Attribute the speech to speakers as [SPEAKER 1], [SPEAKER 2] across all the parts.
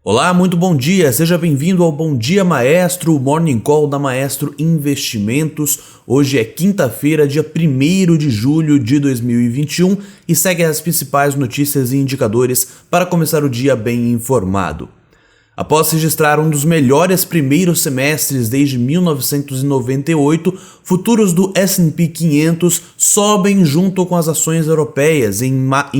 [SPEAKER 1] Olá, muito bom dia, seja bem-vindo ao Bom Dia Maestro, o Morning Call da Maestro Investimentos. Hoje é quinta-feira, dia 1º de julho de 2021 e segue as principais notícias e indicadores para começar o dia bem informado. Após registrar um dos melhores primeiros semestres desde 1998, futuros do S&P 500 sobem junto com as ações europeias em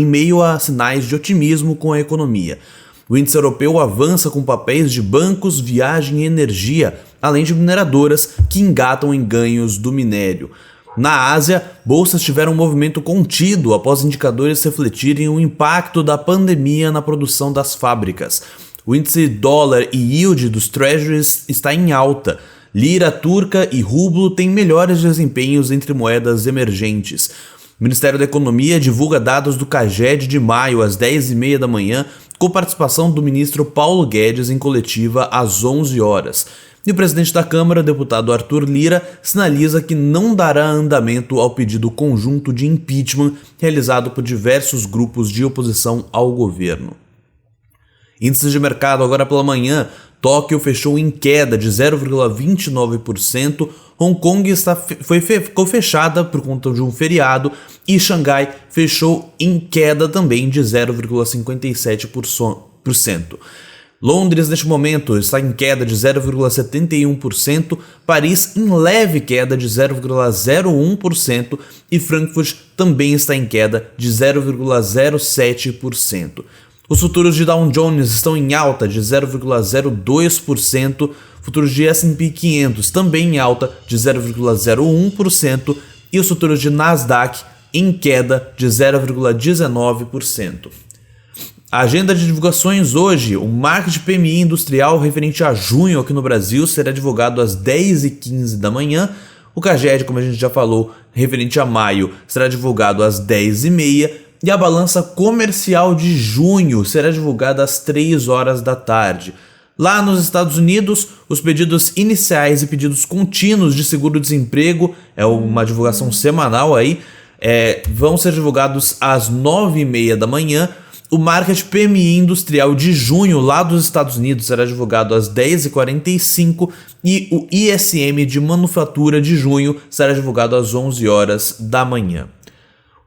[SPEAKER 1] meio a sinais de otimismo com a economia. O índice europeu avança com papéis de bancos, viagem e energia, além de mineradoras que engatam em ganhos do minério. Na Ásia, bolsas tiveram um movimento contido após indicadores refletirem o impacto da pandemia na produção das fábricas. O índice dólar e yield dos treasuries está em alta. Lira turca e rublo têm melhores desempenhos entre moedas emergentes. O Ministério da Economia divulga dados do CAGED de maio às 10h30 da manhã, com participação do ministro Paulo Guedes em coletiva às 11 horas. E o presidente da Câmara, deputado Arthur Lira, sinaliza que não dará andamento ao pedido conjunto de impeachment realizado por diversos grupos de oposição ao governo. Índices de mercado agora pela manhã. Tóquio fechou em queda de 0,29%, Hong Kong ficou fechada por conta de um feriado e Xangai fechou em queda também de 0,57%. Londres, neste momento, está em queda de 0,71%, Paris em leve queda de 0,01% e Frankfurt também está em queda de 0,07%. Os futuros de Dow Jones estão em alta de 0,02%, futuros de S&P 500 também em alta de 0,01% e os futuros de Nasdaq em queda de 0,19%. A agenda de divulgações hoje: o market PMI industrial referente a junho aqui no Brasil será divulgado às 10h15 da manhã. O CAGED, como a gente já falou, referente a maio, será divulgado às 10h30. E a balança comercial de junho será divulgada às 3 horas da tarde. Lá nos Estados Unidos, os pedidos iniciais e pedidos contínuos de seguro-desemprego, é uma divulgação semanal aí, vão ser divulgados às 9h30 da manhã. O Market PMI Industrial de junho lá dos Estados Unidos será divulgado às 10h45 e o ISM de Manufatura de junho será divulgado às 11 horas da manhã.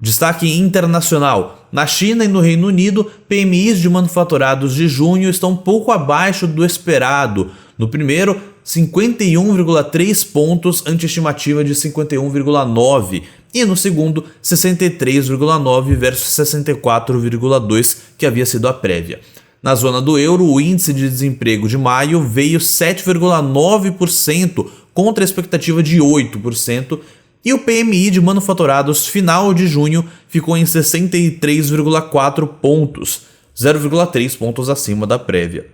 [SPEAKER 1] Destaque internacional: na China e no Reino Unido, PMIs de manufaturados de junho estão pouco abaixo do esperado. No primeiro, 51,3 pontos ante estimativa de 51,9 e no segundo, 63,9 versus 64,2 que havia sido a prévia. Na zona do euro, o índice de desemprego de maio veio 7,9% contra a expectativa de 8%. E o PMI de manufaturados final de junho ficou em 63,4 pontos, 0,3 pontos acima da prévia.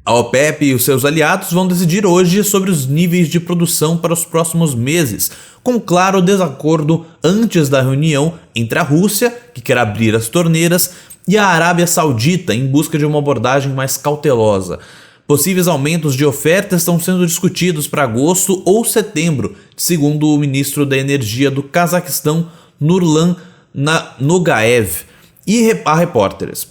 [SPEAKER 1] A OPEP e os seus aliados vão decidir hoje sobre os níveis de produção para os próximos meses, com claro desacordo antes da reunião entre a Rússia, que quer abrir as torneiras, e a Arábia Saudita, em busca de uma abordagem mais cautelosa. Possíveis aumentos de oferta estão sendo discutidos para agosto ou setembro, segundo o ministro da Energia do Cazaquistão, Nurlan Nogaev, e a repórteres.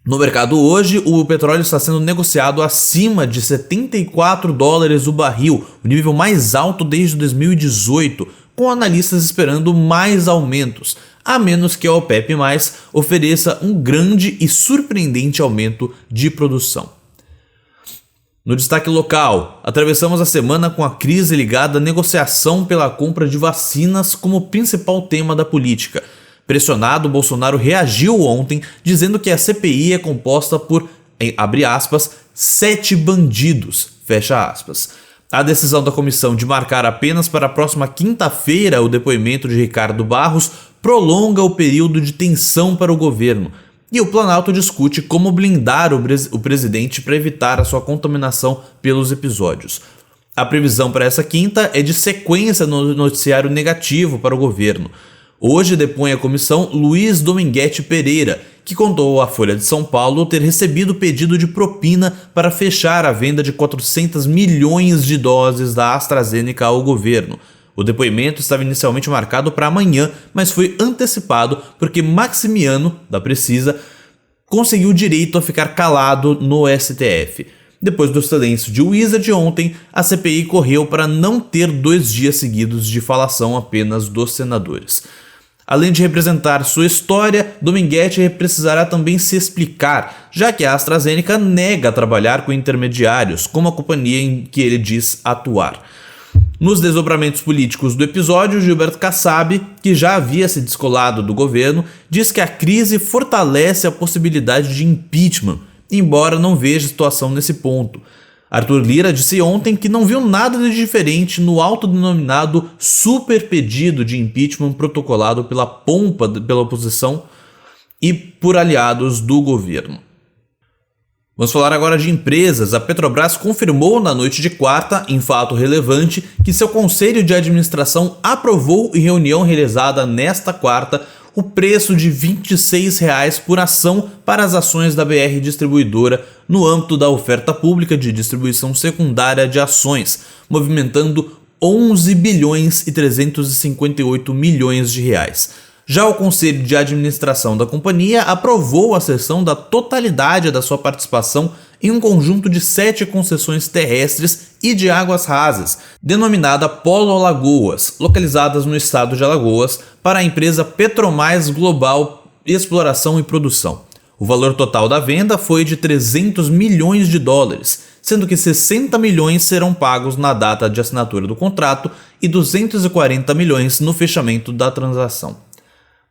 [SPEAKER 1] No mercado hoje, o petróleo está sendo negociado acima de $74 o barril, o nível mais alto desde 2018, com analistas esperando mais aumentos, a menos que a OPEP+ ofereça um grande e surpreendente aumento de produção. No destaque local, atravessamos a semana com a crise ligada à negociação pela compra de vacinas como principal tema da política. Pressionado, Bolsonaro reagiu ontem, dizendo que a CPI é composta por, abre aspas, 7 bandidos, fecha aspas. A decisão da comissão de marcar apenas para a próxima quinta-feira o depoimento de Ricardo Barros prolonga o período de tensão para o governo. E o Planalto discute como blindar o presidente para evitar a sua contaminação pelos episódios. A previsão para essa quinta é de sequência no noticiário negativo para o governo. Hoje depõe a comissão Luiz Dominguete Pereira, que contou à Folha de São Paulo ter recebido pedido de propina para fechar a venda de 400 milhões de doses da AstraZeneca ao governo. O depoimento estava inicialmente marcado para amanhã, mas foi antecipado porque Maximiano, da Precisa, conseguiu direito a ficar calado no STF. Depois do silêncio de Wizard ontem, a CPI correu para não ter 2 dias seguidos de falação apenas dos senadores. Além de representar sua história, Dominguete precisará também se explicar, já que a AstraZeneca nega trabalhar com intermediários, como a companhia em que ele diz atuar. Nos desdobramentos políticos do episódio, Gilberto Kassab, que já havia se descolado do governo, diz que a crise fortalece a possibilidade de impeachment, embora não veja situação nesse ponto. Arthur Lira disse ontem que não viu nada de diferente no autodenominado super pedido de impeachment protocolado pela pompa pela oposição e por aliados do governo. Vamos falar agora de empresas. A Petrobras confirmou na noite de quarta, em fato relevante, que seu conselho de administração aprovou em reunião realizada nesta quarta o preço de R$ 26 por ação para as ações da BR Distribuidora no âmbito da oferta pública de distribuição secundária de ações, movimentando 11 bilhões e 358 milhões de reais. Já o Conselho de Administração da companhia aprovou a cessão da totalidade da sua participação em um conjunto de 7 concessões terrestres e de águas rasas, denominada Polo Alagoas, localizadas no estado de Alagoas, para a empresa Petromais Global Exploração e Produção. O valor total da venda foi de 300 milhões de dólares, sendo que 60 milhões serão pagos na data de assinatura do contrato e 240 milhões no fechamento da transação.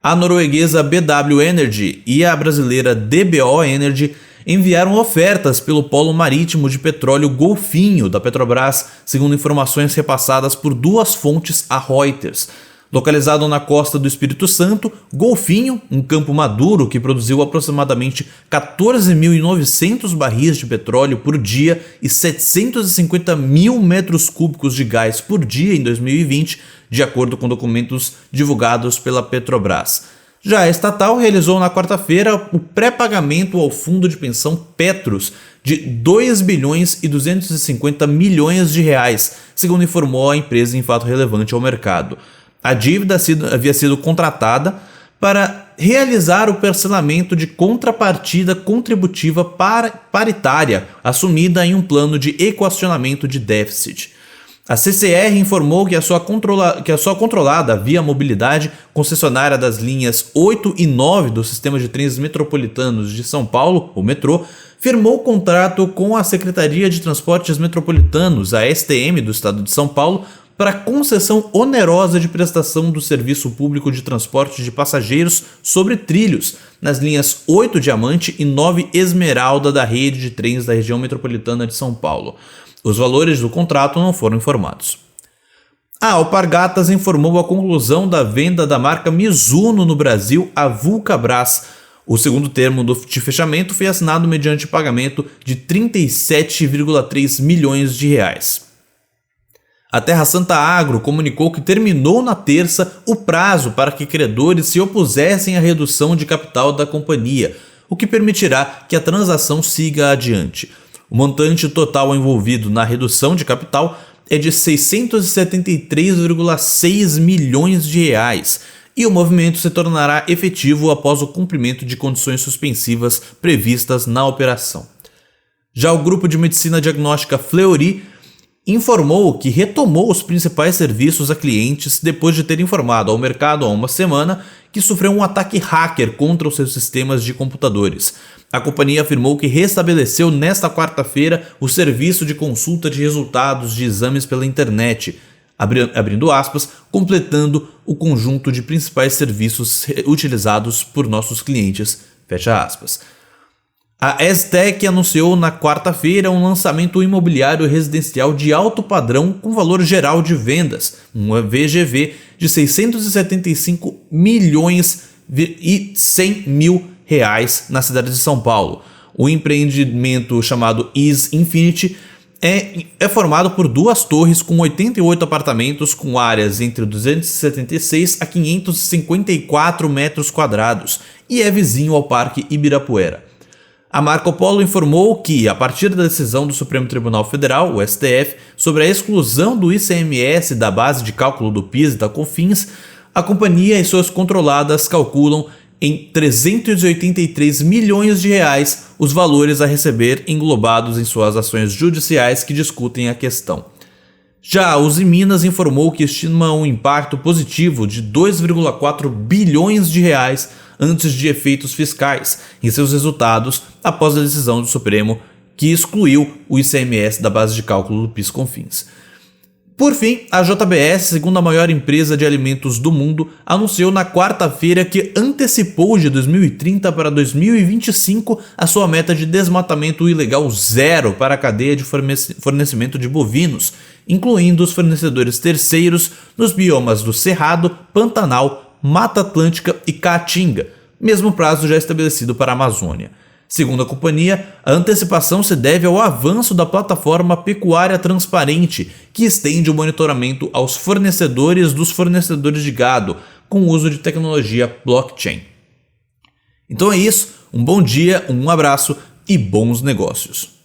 [SPEAKER 1] A norueguesa BW Energy e a brasileira DBO Energy enviaram ofertas pelo polo marítimo de petróleo Golfinho da Petrobras, segundo informações repassadas por 2 fontes à Reuters. Localizado na costa do Espírito Santo, Golfinho, um campo maduro que produziu aproximadamente 14.900 barris de petróleo por dia e 750 mil metros cúbicos de gás por dia em 2020, de acordo com documentos divulgados pela Petrobras. Já a estatal realizou na quarta-feira o pré-pagamento ao fundo de pensão Petros de 2 bilhões e 250 milhões de reais, segundo informou a empresa em fato relevante ao mercado. A dívida havia sido contratada para realizar o parcelamento de contrapartida contributiva paritária assumida em um plano de equacionamento de déficit. A CCR informou que a sua controlada Via Mobilidade, concessionária das linhas 8 e 9 do Sistema de Trens Metropolitanos de São Paulo, o metrô, firmou contrato com a Secretaria de Transportes Metropolitanos, a STM do Estado de São Paulo, para concessão onerosa de prestação do serviço público de transporte de passageiros sobre trilhos, nas linhas 8 Diamante e 9 Esmeralda da rede de trens da região metropolitana de São Paulo. Os valores do contrato não foram informados. A Alpargatas informou a conclusão da venda da marca Mizuno no Brasil à Vulcabras. O segundo termo de fechamento foi assinado mediante pagamento de 37,3 milhões de reais. A Terra Santa Agro comunicou que terminou na terça o prazo para que credores se opusessem à redução de capital da companhia, o que permitirá que a transação siga adiante. O montante total envolvido na redução de capital é de 673,6 milhões de reais e o movimento se tornará efetivo após o cumprimento de condições suspensivas previstas na operação. Já o grupo de medicina diagnóstica Fleury informou que retomou os principais serviços a clientes depois de ter informado ao mercado há uma semana que sofreu um ataque hacker contra os seus sistemas de computadores. A companhia afirmou que restabeleceu nesta quarta-feira o serviço de consulta de resultados de exames pela internet, abrindo aspas, completando o conjunto de principais serviços utilizados por nossos clientes, fecha aspas. A Estec anunciou na quarta-feira um lançamento imobiliário residencial de alto padrão com valor geral de vendas, um VGV de 675 milhões e 100 mil reais na cidade de São Paulo. O empreendimento chamado Is Infinity é formado por 2 torres com 88 apartamentos com áreas entre 276 a 554 metros quadrados e é vizinho ao Parque Ibirapuera. A Marco Polo informou que, a partir da decisão do Supremo Tribunal Federal, o STF, sobre a exclusão do ICMS da base de cálculo do PIS e da COFINS, a companhia e suas controladas calculam em 383 milhões de reais os valores a receber englobados em suas ações judiciais que discutem a questão. Já a Uzi Minas informou que estima um impacto positivo de 2,4 bilhões de reais antes de efeitos fiscais em seus resultados após a decisão do Supremo que excluiu o ICMS da base de cálculo do PIS/COFINS. Por fim, a JBS, segunda maior empresa de alimentos do mundo, anunciou na quarta-feira que antecipou de 2030 para 2025 a sua meta de desmatamento ilegal zero para a cadeia de fornecimento de bovinos, incluindo os fornecedores terceiros nos biomas do Cerrado, Pantanal, Mata Atlântica e Caatinga, mesmo prazo já estabelecido para a Amazônia. Segundo a companhia, a antecipação se deve ao avanço da plataforma Pecuária Transparente, que estende o monitoramento aos fornecedores dos fornecedores de gado, com o uso de tecnologia blockchain. Então é isso, um bom dia, um abraço e bons negócios.